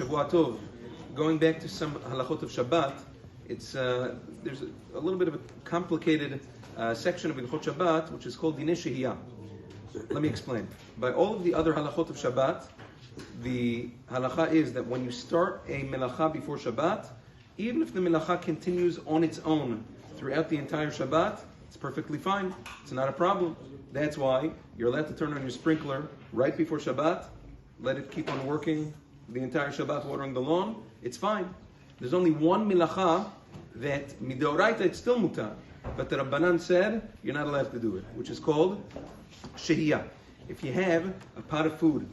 Shavua Tov. Going back to some halachot of Shabbat, it's there's a little bit of a complicated section of Hilchot Shabbat, which is called Dinei Shehiyah. Let me explain. By all of the other halachot of Shabbat, the halacha is that when you start a melacha before Shabbat, even if the melacha continues on its own throughout the entire Shabbat, it's perfectly fine. It's not a problem. That's why you're allowed to turn on your sprinkler right before Shabbat, let it keep on working the entire Shabbat, watering the lawn. It's fine. There's only one melacha that midoraita it's still mutar, but the Rabbanan said you're not allowed to do it, which is called shehiyah. If you have a pot of food,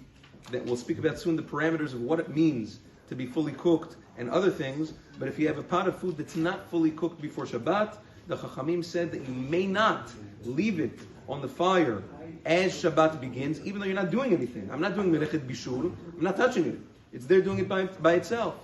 that we'll speak about soon the parameters of what it means to be fully cooked and other things, but if you have a pot of food that's not fully cooked before Shabbat, the Chachamim said that you may not leave it on the fire as Shabbat begins, even though you're not doing anything. I'm not doing melechet bishul, I'm not touching it. It's there doing it by itself.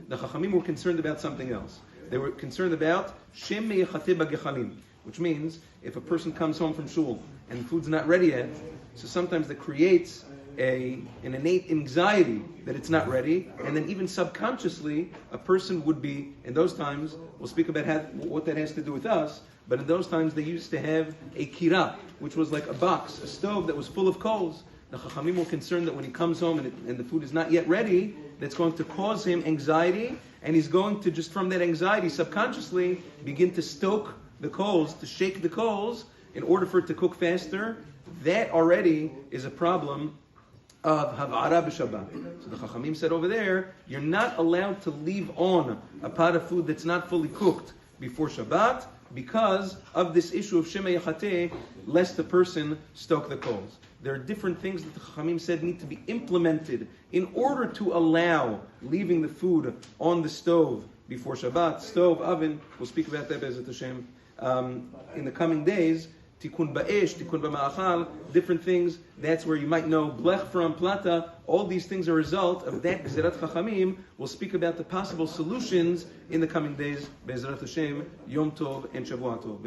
The Chachamim were concerned about something else. They were concerned about shem meyachateh bagechalim, which means if a person comes home from shul and the food's not ready yet, so sometimes that creates an innate anxiety that it's not ready, and then even subconsciously a person would be, in those times, we'll speak about what that has to do with us, but in those times they used to have a kira, which was like a box, a stove that was full of coals. The Chachamim were concerned that when he comes home and the food is not yet ready, that's going to cause him anxiety, and he's going to, just from that anxiety, subconsciously begin to stoke the coals, to shake the coals, in order for it to cook faster. That already is a problem of Hav'ara b'Shabbat. So the Chachamim said over there, you're not allowed to leave on a pot of food that's not fully cooked before Shabbat because of this issue of Shemei Yachateh, lest the person stoke the coals. There are different things that the Chachamim said need to be implemented in order to allow leaving the food on the stove before Shabbat. Stove, oven, we'll speak about that Be'ezrat Hashem in the coming days. Tikkun ba'esh, tikkun b'ma'achal, different things. That's where you might know blech from plata. All these things are a result of that Gzerat Chachamim. We'll speak about the possible solutions in the coming days. Be'ezrat Hashem, Yom Tov and Shavua Tov.